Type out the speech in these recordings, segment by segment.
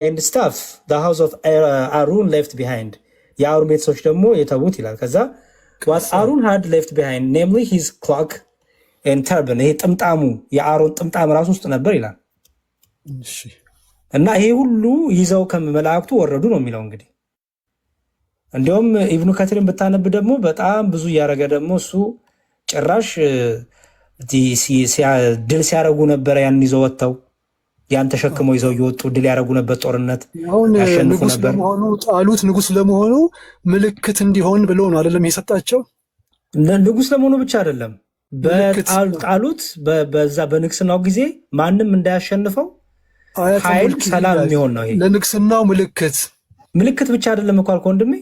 and stuff the house of Arun left behind የአሩን ቤተሰቦች ደግሞ የተዉት ይላል። ከዛ what Arun had left behind namely his cloak and turban ይሄ ጥምጣሙ የአሮን ጥምጣም ራሱ ውስጥ ነበር ይላል። እሺ እና ይሄ ሁሉ ይዘው ከመላእክቱ ወረዱ ነው የሚለው። እንግዲህ እንዲያውም ኢብኑ ከቲርን ብታነብ ደግሞ በጣም ብዙ እያደረገ ደግሞ እሱ ጭራሽ ድል ሲያረጉ ነበር። ያን ይዘው ወጥተው ያን ተሸክመው ይዘው እየወጡ ድል ያረጉ ነበር። ጦርነት ያሸንፉ ነበር። ጣሉት ንጉስ ለመሆኑ ምልክት እንዲሆን ብሎ ነው አይደለም የሰጣቸው። ንጉስ ለመሆኑ ብቻ አይደለም በጣሉት በዛ በንግስናው ጊዜ ማንም እንዳያሸንፈው ኃይል ሰላም የሚሆን ነው። ይሄ ለንግስናው ምልክት ብቻ አይደለም እኮ አልኩህ ወንድሜ።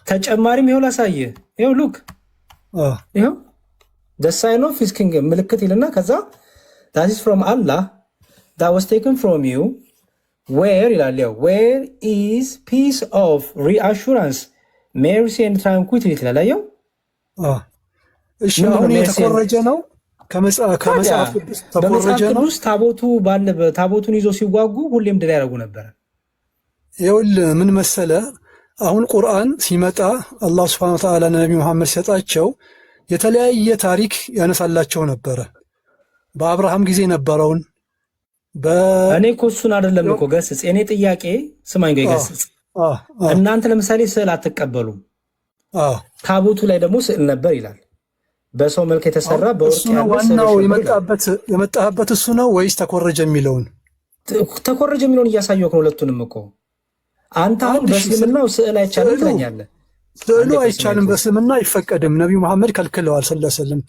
ተጨማሪም ይኸው ላሳየህ። ይኸው ሉክ ይኸው the sign of his kingdom ምልክት ይልና ከዛ that is from Allah that was taken from you where ይላል። ያው where is peace of reassurance mercy and tranquility ይላል። ያው እሺ አሁን የተኮረጀ ነው ከመጽሐፍ ቅዱስ ተኮረጀ ነው። ቅዱስ ታቦቱን ይዞ ሲዋጉ ሁሌም ድል ያደርጉ ነበር። ይኸውልህ ምን መሰለ አሁን ቁርአን ሲመጣ አላህ Subhanahu Wa Ta'ala ነብዩ መሐመድ ሲሰጣቸው የተለያየ ታሪክ ያነሳላቸው ነበረ። በአብርሃም ጊዜ ነበረውን እኔ እኮ እሱን አይደለም እኮ ገስጽ። እኔ ጥያቄ ስማኝ ገስጽ። እናንተ ለምሳሌ ስዕል አትቀበሉም። ታቦቱ ላይ ደግሞ ስዕል ነበር ይላል። በሰው መልክ የተሰራ በወርቅ ያለው የመጣበት እሱ ነው ወይስ ተኮረጀ የሚለውን? ተኮረጀ የሚለውን እያሳየሁ ነው። ሁለቱንም እኮ አንተ አሁን በእስልምናው ስዕል አይቻልም ትለኛለህ። ስዕሉ አይቻልም፣ በእስልምና አይፈቀድም። ነብዩ መሐመድ ከልክለዋል ሰለላሁ ዐለይሂ ወሰለም።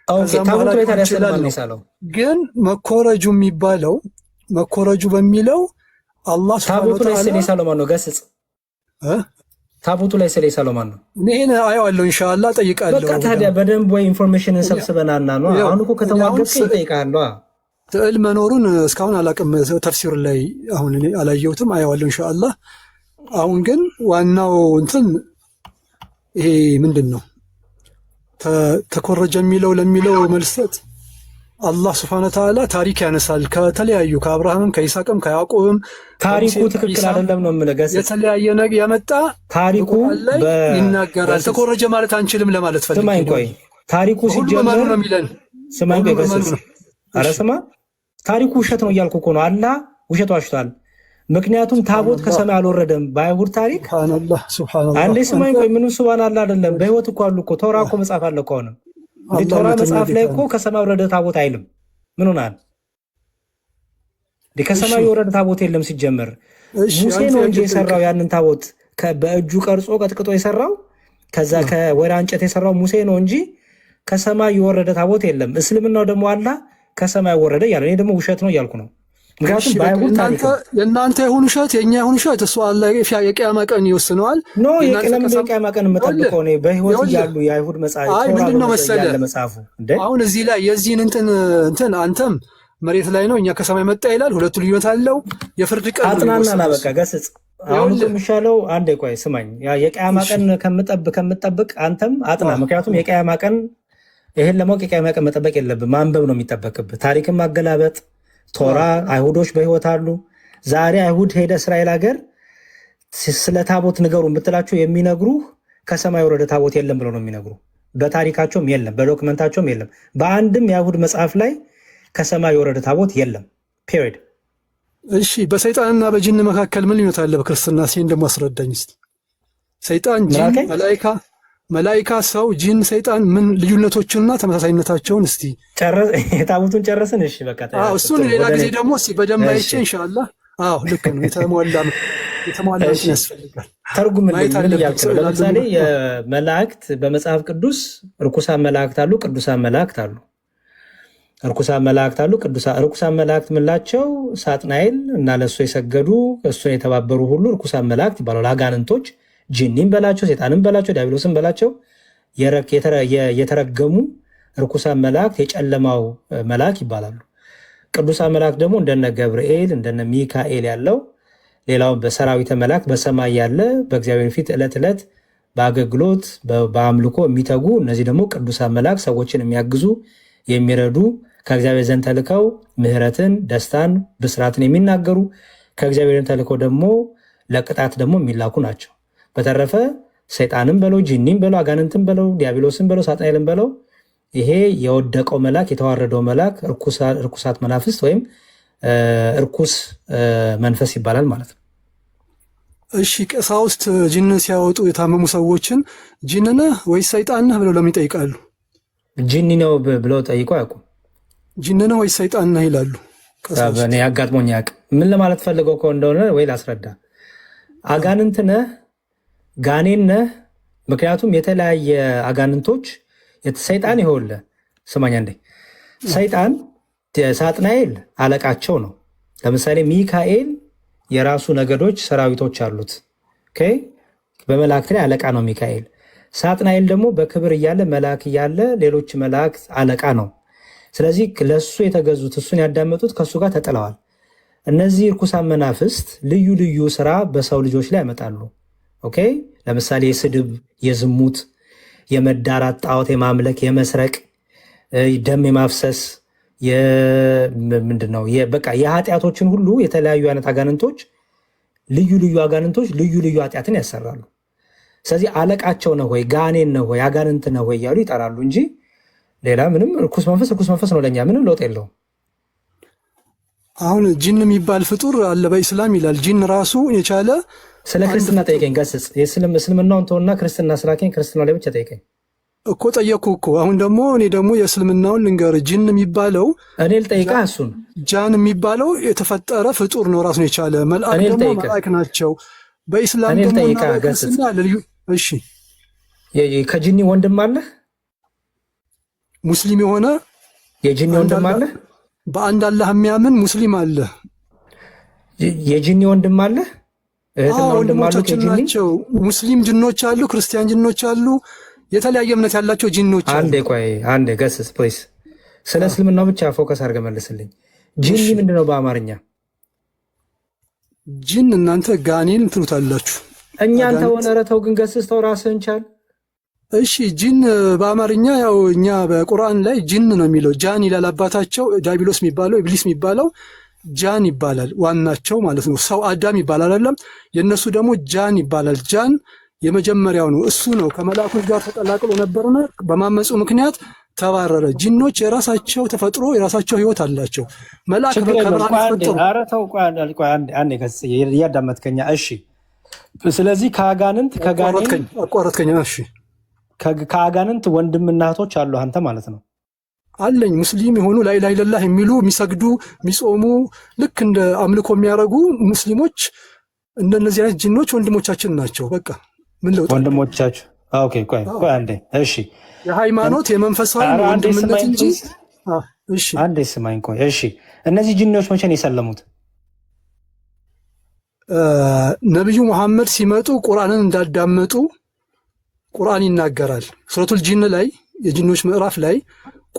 ታቦቱ ላይ ታዲያ ስዕል ማን ይሳለው? ግን መኮረጁ የሚባለው መኮረጁ በሚለው አላህ ታቦቱ ላይ ስዕል ይሳለው ማን ነው? ገስጽ ታቦቱ ላይ ስዕል ይሳለው ማን ነው? እኔን አየዋለሁ ኢንሻአላህ ጠይቃለሁ። በቃ ታዲያ በደንብ ወይ ኢንፎርሜሽን ሰብስበናና ነው። አሁን እኮ ከተዋገድክ ይጠይቃለሁ። ስዕል መኖሩን እስካሁን አላውቅም። ተፍሲር ላይ አሁን እኔ አላየሁትም፣ አየዋለሁ ኢንሻአላህ። አሁን ግን ዋናው እንትን ይሄ ምንድን ነው ተኮረጀ የሚለው ለሚለው መልሰት አላህ Subhanahu Wa Ta'ala ታሪክ ያነሳል። ከተለያዩ ከአብርሃምም ከይስሐቅም ከያዕቆብም ታሪኩ ትክክል አይደለም ነው የምልህ። የተለያየ ነገር ያመጣ ታሪኩ ይናገራል። ተኮረጀ ማለት አንችልም ለማለት ፈልጌ። ስማኝ ቆይ ታሪኩ ሲጀመር ነው የሚለን። ስማኝ ቆይ ገስጽ። ኧረ ስማ ታሪኩ ውሸት ነው እያልኩ እኮ ነው። አላህ ውሸት ዋሽቷል። ምክንያቱም ታቦት ከሰማይ አልወረደም። በአይሁድ ታሪክ ሱብሃንአላህ አንዴ ስማኝ ቆይ ምንም ሱብሃንአላህ አይደለም። በህይወት እኮ አሉ እኮ ተውራ እኮ መጽሐፍ አለ እኮ ነው። ቶራ መጽሐፍ ላይ እኮ ከሰማይ ወረደ ታቦት አይልም። ምን ሆናል? ከሰማይ የወረደ ታቦት የለም ሲጀመር። ሙሴ ነው እንጂ የሰራው ያንን ታቦት በእጁ ቀርጾ ቀጥቅጦ የሰራው ከዛ ከወይራ እንጨት የሰራው ሙሴ ነው እንጂ ከሰማይ የወረደ ታቦት የለም። እስልምናው ደግሞ አላህ ከሰማይ ወረደ ያለው እኔ ደግሞ ውሸት ነው እያልኩ ነው። ምክንያቱም በአይሁድ ታሪክ የእናንተ ይሁን ውሸት የኛ ይሁን ውሸት እሱ አላህ የቂያማ ቀን ይወስነዋል። ኖ የቂያማ ቀን የምጠብቀው ነው በህይወት ያሉ የአይሁድ መጽሐፍ ምንድነው መሰለህ መጽሐፉ አሁን እዚህ ላይ የዚህን እንትን አንተም መሬት ላይ ነው እኛ ከሰማይ መጣ ይላል። ሁለቱ ልዩነት አለው። የፍርድ ቀን አጥናና ላበቃ ገስጽ። አሁን የሚሻለው አንዴ ቆይ ስማኝ። የቂያማ ቀን ከምጠብቅ አንተም አጥና። ምክንያቱም የቂያማ ቀን ይሄን ለማወቅ የቂያማ ቀን መጠበቅ የለብህ ማንበብ ነው የሚጠበቅብህ። ታሪክን ማገላበጥ ቶራ አይሁዶች በህይወት አሉ። ዛሬ አይሁድ ሄደ እስራኤል ሀገር ስለ ታቦት ንገሩ ብትላቸው የሚነግሩ ከሰማይ ወረደ ታቦት የለም ብለው ነው የሚነግሩ። በታሪካቸውም የለም፣ በዶክመንታቸውም የለም። በአንድም የአይሁድ መጽሐፍ ላይ ከሰማይ የወረደ ታቦት የለም ፔሪድ። እሺ በሰይጣንና በጂን መካከል ምን ልዩነት አለ በክርስትና? ሲን ደግሞ አስረዳኝ እስቲ። ሰይጣን፣ ጂን፣ መላኢካ፣ ሰው፣ ጂን፣ ሰይጣን ምን ልዩነቶችንና ተመሳሳይነታቸውን እስቲ ታቦቱን ጨረስን። እሺ በቃ እሱን ሌላ ጊዜ ደግሞ እስቲ በደንብ አይቼ ኢንሻአላህ። አዎ ልክ ነው። የተሟላ ያስፈልጋል። ተርጉምልኝ ምን እያልክ ነው? ለምሳሌ የመላእክት በመጽሐፍ ቅዱስ ርኩሳን መላእክት አሉ፣ ቅዱሳን መላእክት አሉ። ርኩሳን መላእክት አሉ፣ ርኩሳን መላእክት ምላቸው ሳጥናኤል እና ለእሱ የሰገዱ እሱን የተባበሩ ሁሉ ርኩሳን መላእክት ይባላሉ። አጋንንቶች ጂኒም በላቸው ሰይጣንም በላቸው ዲያብሎስም በላቸው የተረገሙ ርኩሳን መላእክት የጨለማው መልአክ ይባላሉ። ቅዱሳን መላእክት ደግሞ እንደነ ገብርኤል እንደነ ሚካኤል ያለው ሌላው በሰራዊተ መላእክት በሰማይ ያለ በእግዚአብሔር ፊት ዕለት ዕለት በአገልግሎት በአምልኮ የሚተጉ እነዚህ ደግሞ ቅዱሳን መላእክት ሰዎችን የሚያግዙ የሚረዱ ከእግዚአብሔር ዘንድ ተልከው ምሕረትን፣ ደስታን፣ ብስራትን የሚናገሩ ከእግዚአብሔርን ተልኮ ደግሞ ለቅጣት ደግሞ የሚላኩ ናቸው። በተረፈ ሰይጣንም በለው ጂኒም በለው አጋንንትም በለው ዲያብሎስም በለው ሳጥናኤልም በለው ይሄ የወደቀው መልአክ የተዋረደው መልአክ እርኩሳት መናፍስት ወይም እርኩስ መንፈስ ይባላል ማለት ነው። እሺ ቀሳውስት ጂን ሲያወጡ የታመሙ ሰዎችን ጂን ነህ ወይስ ሰይጣን ነህ ብለው ለምን ይጠይቃሉ? ጂኒ ነው ብለው ጠይቆ አያውቁም። ጂን ነህ ወይስ ሰይጣን ነህ ይላሉ። እኔ አጋጥሞኝ አያውቅም። ምን ለማለት ፈልገው እንደሆነ ወይ ላስረዳ። አጋንንት ነህ ጋኔን ነህ። ምክንያቱም የተለያየ አጋንንቶች ሰይጣን ይኸውልህ ስማኛ እንዴ ሰይጣን ሳጥናኤል አለቃቸው ነው። ለምሳሌ ሚካኤል የራሱ ነገዶች ሰራዊቶች አሉት። በመላእክት ላይ አለቃ ነው ሚካኤል። ሳጥናኤል ደግሞ በክብር እያለ መልአክ እያለ ሌሎች መላእክት አለቃ ነው። ስለዚህ ለእሱ የተገዙት እሱን ያዳመጡት ከእሱ ጋር ተጥለዋል። እነዚህ ርኩሳን መናፍስት ልዩ ልዩ ስራ በሰው ልጆች ላይ ያመጣሉ። ለምሳሌ የስድብ፣ የዝሙት፣ የመዳራት፣ ጣዖት የማምለክ፣ የመስረቅ፣ ደም የማፍሰስ ምንድነው በቃ የኃጢአቶችን ሁሉ የተለያዩ አይነት አጋንንቶች ልዩ ልዩ አጋንንቶች ልዩ ልዩ ኃጢአትን ያሰራሉ። ስለዚህ አለቃቸው ነው ወይ ጋኔን ነው ወይ አጋንንት ነው ወይ እያሉ ይጠራሉ እንጂ ሌላ ምንም ርኩስ መንፈስ ነው። ለእኛ ምንም ለውጥ የለውም። አሁን ጂን የሚባል ፍጡር አለ በኢስላም ይላል። ጂን ራሱ የቻለ ስለ ክርስትና ጠይቀኝ ገስጽ። እስልምናውን ተውና ክርስትና ስላከኝ ክርስትና ላይ ብቻ ጠይቀኝ እኮ ጠየቅኩ እኮ። አሁን ደግሞ እኔ ደግሞ የእስልምናውን ልንገር። ጂን የሚባለው እኔ ልጠይቃ እሱን ጃን የሚባለው የተፈጠረ ፍጡር ነው ራሱን የቻለ። መልአክ ደግሞ መልአክ ናቸው። በኢስላም ደግሞ እሺ ከጂኒ ወንድም አለ ሙስሊም የሆነ የጂኒ ወንድም አለ። በአንድ አላህ የሚያምን ሙስሊም አለ። የጂኒ ወንድም አለ። እህትና ወንድም አሉ ናቸው። ሙስሊም ጅኖች አሉ፣ ክርስቲያን ጅኖች አሉ፣ የተለያየ እምነት ያላቸው ጂኖች አሉ። አንዴ ገስጽ ፕሊስ። ስለ እስልምናው ብቻ ፎከስ አድርገህ መልስልኝ። ጂኒ ምንድነው በአማርኛ? ጂን እናንተ ጋኔን ትሉታላችሁ። እኛ አንተ ወነረተው ግን ገስጽ ተው ራስህን ቻል። እሺ ጂን በአማርኛ ያው እኛ በቁርአን ላይ ጂን ነው የሚለው። ጃን ይላል አባታቸው። ዲያብሎስ የሚባለው ኢብሊስ የሚባለው ጃን ይባላል። ዋናቸው ማለት ነው። ሰው አዳም ይባላል አይደለም? የነሱ ደግሞ ጃን ይባላል። ጃን የመጀመሪያው ነው። እሱ ነው ከመላእክቶች ጋር ተቀላቅሎ ነበርና በማመፁ ምክንያት ተባረረ። ጂኖች የራሳቸው ተፈጥሮ የራሳቸው ህይወት አላቸው። መልአክ እያዳመጥከኛ? እሺ ስለዚህ አቋረጥከኝ። እሺ ከአጋንንት ወንድምና እህቶች አሉ አንተ ማለት ነው? አለኝ። ሙስሊም የሆኑ ላኢላሃ ኢለላህ የሚሉ የሚሰግዱ የሚጾሙ ልክ እንደ አምልኮ የሚያደርጉ ሙስሊሞች እንደነዚህ አይነት ጂኖች ወንድሞቻችን ናቸው። በቃ ምን ለውጥ ወንድሞቻችሁ? ኦኬ ቆይ አንዴ። እሺ የሃይማኖት የመንፈሳዊ ወንድምነት እንጂ እሺ አንዴ ስማኝ ቆይ። እሺ እነዚህ ጂኖች መቼ ነው የሰለሙት? ነብዩ መሐመድ ሲመጡ ቁርአንን እንዳዳመጡ ቁርአን ይናገራል። ሱረቱል ጂን ላይ የጂኖች ምዕራፍ ላይ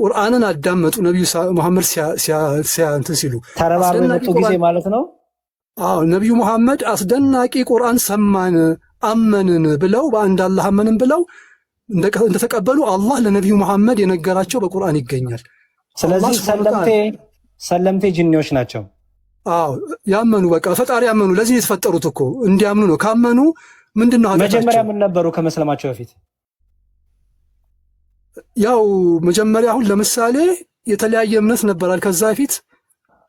ቁርአንን አዳመጡ ነብዩ መሐመድ እንትን ሲሉ ተረባርበው የመጡ ጊዜ ማለት ነው። አዎ ነብዩ መሐመድ አስደናቂ ቁርአን ሰማን አመንን ብለው በአንድ አላህ አመንን ብለው እንደተቀበሉ አላህ ለነብዩ መሐመድ የነገራቸው በቁርአን ይገኛል። ስለዚህ ሰለምቴ ጂኒዎች ናቸው። አዎ ያመኑ በቃ ፈጣሪ ያመኑ። ለዚህ የተፈጠሩት እኮ እንዲያምኑ ነው። ካመኑ ምንድነው መጀመሪያ ምን ነበሩ ከመስለማቸው በፊት? ያው መጀመሪያ አሁን ለምሳሌ የተለያየ እምነት ነበራል ከዛ በፊት።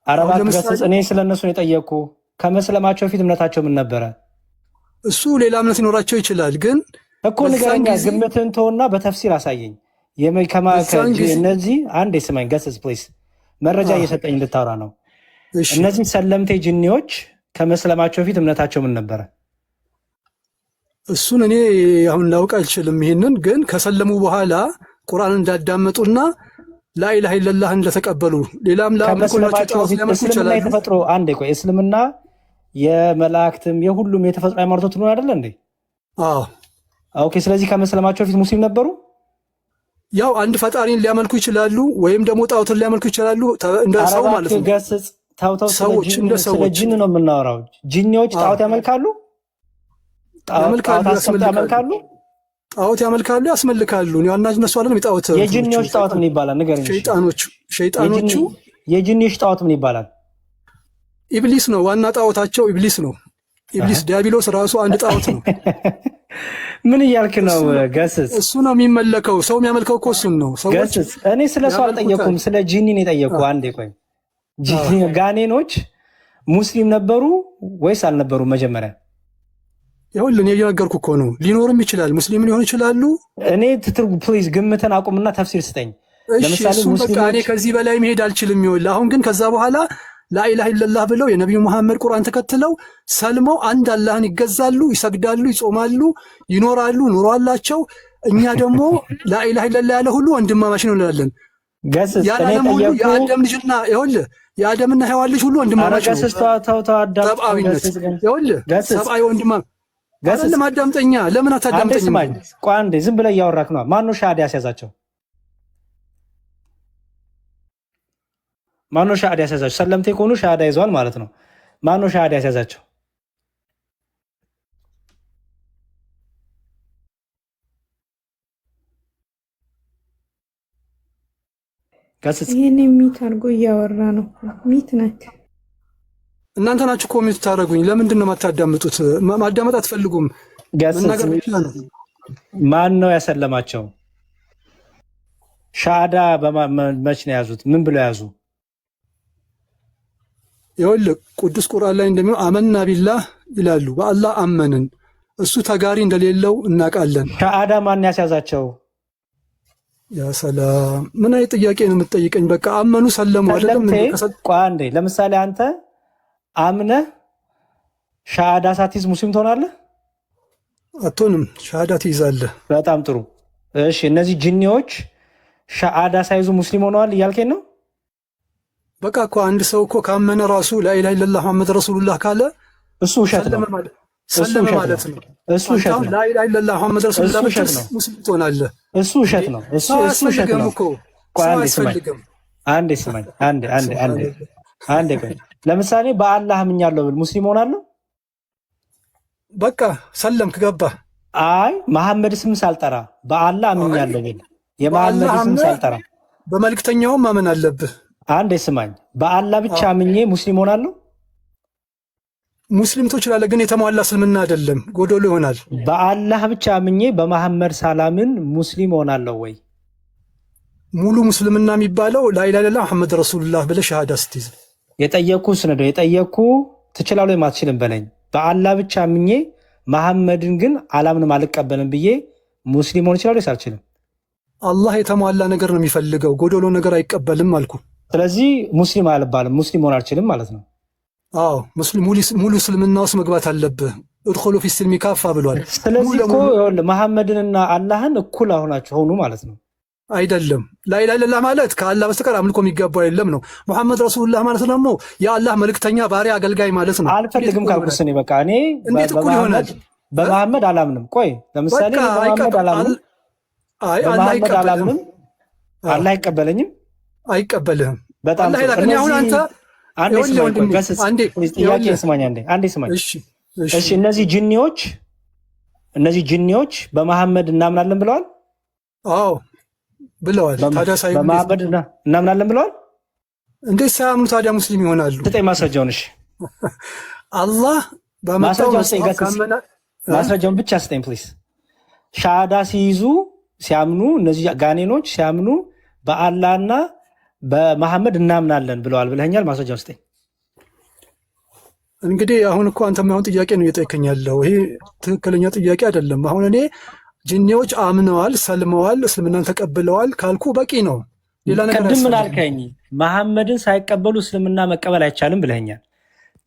አረባት ገሰጽ እኔ ስለነሱ ነው የጠየቅኩ። ከመስለማቸው በፊት እምነታቸው ምን ነበረ? እሱ ሌላ እምነት ሊኖራቸው ይችላል። ግን እኮ ንገረኛ፣ ግምትህን ተውና በተፍሲር አሳየኝ። እነዚህ አንዴ ስማኝ ገሰጽ ፕሊስ፣ መረጃ እየሰጠኝ እንድታወራ ነው። እነዚህ ሰለምቴ ጂኒዎች ከመስለማቸው በፊት እምነታቸው ምን ነበረ? እሱን እኔ አሁን ላውቅ አልችልም። ይሄንን ግን ከሰለሙ በኋላ ቁርአን እንዳዳመጡና ላኢላሃ ኢለላህ እንደተቀበሉ ሌላም ለአምላኮቻቸው እስልምና የተፈጥሮ አንዴ ቆይ፣ እስልምና የመላእክትም የሁሉም የተፈጥሮ ሃይማኖት ነው አይደል እንዴ? አዎ ኦኬ። ስለዚህ ከመስለማቸው በፊት ሙስሊም ነበሩ። ያው አንድ ፈጣሪን ሊያመልኩ ይችላሉ፣ ወይም ደግሞ ጣዖትን ሊያመልኩ ይችላሉ። እንደ ሰው ማለት ነው። ገስጽ ታውታው ሰዎች እንደ ሰዎች ጂን ነው የምናወራው። ጂኒዎች ጣዖት ያመልካሉ፣ ያመልካሉ፣ ጣዖት ያመልካሉ፣ ያስመልካሉ። ያና እነሱ አይደለም የጣዖት የጂኒዎች ጣዖት ምን ይባላል? ንገረኝ። ሸይጣኖቹ የጂኒዎች ጣዖት ምን ይባላል? ኢብሊስ ነው ዋና ጣዖታቸው፣ ኢብሊስ ነው። ኢብሊስ ዲያብሎስ ራሱ አንድ ጣዖት ነው። ምን እያልክ ነው? ገስጽ። እሱ ነው የሚመለከው። ሰው የሚያመልከው እኮ እሱን ነው። ገስጽ። እኔ ስለ ሰው አልጠየኩም፣ ስለ ጂኒን የጠየኩ። አንዴ ቆይ፣ ጋኔኖች ሙስሊም ነበሩ ወይስ አልነበሩም? መጀመሪያ ይኸውልህ እኔ እየነገርኩህ እኮ ነው። ሊኖርም ይችላል፣ ሙስሊም ሊሆን ይችላሉ። እኔ ፕሊዝ ግምትን አቁምና ተፍሲር ስጠኝ። ለምሳሌ እኔ ከዚህ በላይ መሄድ አልችልም። ይኸውልህ አሁን ግን ከዛ በኋላ ላኢላሃ ኢለላህ ብለው የነቢዩ መሐመድ ቁርአን ተከትለው ሰልመው አንድ አላህን ይገዛሉ፣ ይሰግዳሉ፣ ይጾማሉ፣ ይኖራሉ፣ ኑሮ አላቸው። እኛ ደግሞ ላኢላሃ ኢለላህ ያለ ሁሉ ወንድማማች ነው እንላለን። ያለም ሁሉ የአደም ልጅና ይኸውልህ የአደምና ሔዋን ልጅ ሁሉ ወንድማማች ነው። ሰብአዊነት ይኸውልህ ሰብአዊ ወንድማማች አይደለም። አዳምጠኛ። ለምን አታዳምጠኝም? ቆይ አንዴ ዝም ብለህ እያወራክ ነው። ማነው ሻሃዳ ያስያዛቸው? ማነው ሻሃዳ ያስያዛቸው? ሰለምቴ ከሆኑ ሻሃዳ ይዘዋል ማለት ነው። ማነው ሻሃዳ ያስያዛቸው? ይህን ሚት አድርጎ እያወራ ነው። ሚት ነክ እናንተ ናችሁ እኮ ሚት ታደርጉኝ። ለምንድን ነው የማታዳምጡት? ማዳመጥ አትፈልጉም። ማን ነው ያሰለማቸው? ሻሃዳ መች ነው ያዙት? ምን ብለው ያዙ? ይኸውልህ ቅዱስ ቁርአን ላይ እንደሚለው አመና ቢላህ ይላሉ። በአላህ አመንን፣ እሱ ተጋሪ እንደሌለው እናውቃለን። ሻሃዳ ማን ያስያዛቸው? ያ ሰላም፣ ምን አይነት ጥያቄ ነው የምትጠይቀኝ? በቃ አመኑ ሰለሙ አይደለም። አንዴ ለምሳሌ አንተ አምነህ ሻሃዳ ሳትይዝ ሙስሊም ትሆናለህ? አትሆንም። ሻሃዳ ትይዛለህ። በጣም ጥሩ። እሺ እነዚህ ጅኒዎች ሻሃዳ ሳይዙ ሙስሊም ሆነዋል እያልከኝ ነው? በቃ እኮ አንድ ሰው እኮ ካመነ ራሱ ላኢላሃ ኢለላህ መሐመድ ረሱሉላህ ካለ እሱ ውሸት ነው። ሰለመ ማለት ነው። እሱ ውሸት ነው። ላኢላሃ ኢለላህ መሐመድ ረሱሉላህ ሙስሊም ትሆናለህ። እሱ ውሸት ነው። እሱ ውሸት ነው። አንዴ ስማኝ። አንዴ ቆይ። ለምሳሌ በአላህ አምኛለሁ ብል ሙስሊም ሆናለሁ? በቃ ሰለምክ ገባህ። አይ መሐመድ ስም ሳልጠራ በአላህ አምኛለሁ ብል የመሐመድ ስም ሳልጠራ በመልክተኛውም ማመን አለብህ። አንዴ ስማኝ። በአላህ ብቻ አምኜ ሙስሊም ሆናለሁ? ሙስሊም ትችላለህ፣ ግን የተሟላ እስልምና አይደለም፣ ጎዶሎ ይሆናል። በአላህ ብቻ አምኜ በመሐመድ ሳላምን ሙስሊም ሆናለሁ ወይ? ሙሉ ሙስልምና የሚባለው ላኢላሃ ኢለላህ መሐመድ ረሱሉላህ ብለህ ሻሃዳ ስትይዝ። የጠየኩ ስነዶ የጠየኩ ትችላለህ ወይ ማትችልም በለኝ። በአላህ ብቻ አምኜ መሐመድን ግን አላምንም አልቀበልም ብዬ ሙስሊም ሆን ይችላል ወይስ አልችልም? አላህ የተሟላ ነገር ነው የሚፈልገው፣ ጎዶሎ ነገር አይቀበልም አልኩ። ስለዚህ ሙስሊም አልባልም፣ ሙስሊም ሆን አልችልም ማለት ነው። አዎ ሙሉ እስልምና ውስጥ መግባት አለብህ። እድኹሉ ፊ ሲልሚ ካፋ ብሏል። ስለዚህ እኮ መሐመድንና አላህን እኩል ሆኑ ማለት ነው። አይደለም። ላኢላሃ ኢለላህ ማለት ከአላህ በስተቀር አምልኮ የሚገባው የለም ነው። ሙሐመድ ረሱሉላህ ማለት ደግሞ የአላህ መልእክተኛ ባሪያ አገልጋይ ማለት ነው። አልፈልግም ካልኩስ እኔ በቃ እኔ እንዴት እኩል ይሆናል? በመሐመድ አላምንም። ቆይ ለምሳሌ በመሐመድ አላምንም፣ አላህ አይቀበለኝም። አይቀበልህም። በጣም አሁን አንተ አንዴ ስማኝ። እሺ እነዚህ ጅኒዎች በመሐመድ እናምናለን ብለዋል? አዎ ብለዋል። ታዲያ በመሐመድ እናምናለን ብለዋል? እንዴት ሳያምኑ ታዲያ ሙስሊም ይሆናሉ? ስጠኝ ማስረጃውን። እሺ አላህ ማስረጃውን ብቻ ስጠኝ ፕሊዝ። ሻሃዳ ሲይዙ ሲያምኑ፣ እነዚህ ጋኔኖች ሲያምኑ በአላህና በመሐመድ እናምናለን ብለዋል ብለኛል። ማስረጃው ስጠኝ። እንግዲህ አሁን እኮ አንተ የማይሆን ጥያቄ ነው እየጠየቀኝ ያለው። ይሄ ትክክለኛ ጥያቄ አይደለም። አሁን እኔ ጅኒዎች አምነዋል፣ ሰልመዋል፣ እስልምናን ተቀብለዋል ካልኩ በቂ ነው። ሌላ ነገር ቅድም ምን አልከኝ? መሐመድን ሳይቀበሉ እስልምና መቀበል አይቻልም ብለኛል።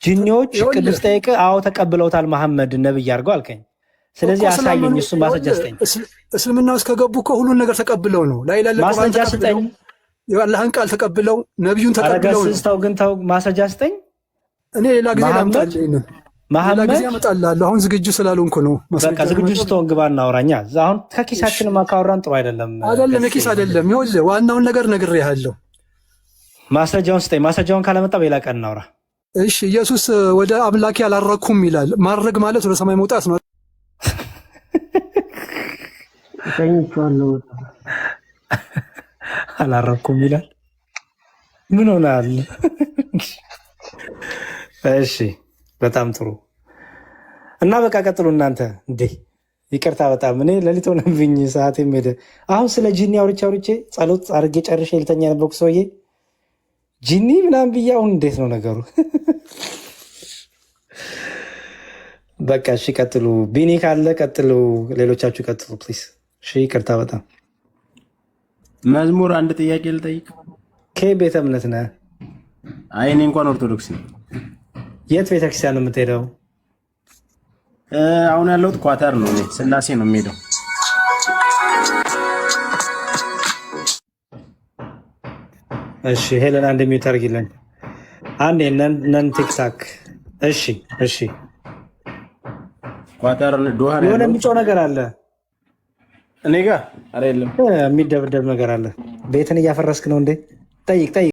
ጅኒዎች ቅዱስ ጠይቅ፣ አዎ ተቀብለውታል መሐመድ ነብይ አድርገው አልከኝ። ስለዚህ አሳየኝ፣ እሱ ማስረጃ ስጠኝ። እስልምና ውስጥ ከገቡ እኮ ሁሉን ነገር ተቀብለው ነው። ማስረጃ ስጠኝ። የአላህን ቃል ተቀብለው ነቢዩን ተቀብለው ነው። ግን ተው ማስረጃ ስጠኝ። እኔ ሌላ ጊዜ ላምጣልህ፣ ሌላ ጊዜ አመጣልሃለሁ። አሁን ዝግጁ ስላልሆንኩ ነው። በቃ ዝግጁ ስትሆን ግባ እናውራኛ። አሁን ከኪሳችን ማካወራን ጥሩ አይደለም። አይደለም የኪስ አይደለም። ይኸውልህ ዋናውን ነገር ነግሬሃለሁ። ማስረጃውን ስጠኝ። ማስረጃውን ካለመጣ በሌላ ቀን እናውራ። እሺ ኢየሱስ ወደ አምላኬ አላረኩም ይላል። ማድረግ ማለት ወደ ሰማይ መውጣት ነው። አላረኩም ይላል። ምን ሆናል? እሺ በጣም ጥሩ እና በቃ ቀጥሉ እናንተ። እንዴ ይቅርታ በጣም እኔ ሌሊት ሆነብኝ፣ ሰዓቴም ሄደ። አሁን ስለ ጂኒ አውርቼ ጸሎት አድርጌ ጨርሼ ልተኛ ነበርኩ። ሰውዬ ጂኒ ምናምን ብዬ አሁን እንዴት ነው ነገሩ? በቃ እሺ ቀጥሉ። ቢኒ ካለ ቀጥሉ፣ ሌሎቻችሁ ቀጥሉ ፕሊዝ። እሺ ይቅርታ በጣም መዝሙር አንድ ጥያቄ ልጠይቅ። ከቤተ እምነት ነህ? አይ እኔ እንኳን ኦርቶዶክስ ነኝ። የት ቤተክርስቲያን ነው የምትሄደው? አሁን ያለሁት ኳታር ነው። እኔ ስላሴ ነው የምሄደው። እሺ ሄለን አንድ ሚዩት አድርጊልን። አንዴ ነን ቲክታክ። እሺ እሺ ኳታር ዶሃ ነው። የሆነ የሚጮህ ነገር አለ እኔ ጋር። ኧረ የለም የሚደብደብ ነገር አለ። ቤትን እያፈረስክ ነው እንዴ? ጠይቅ ጠይቅ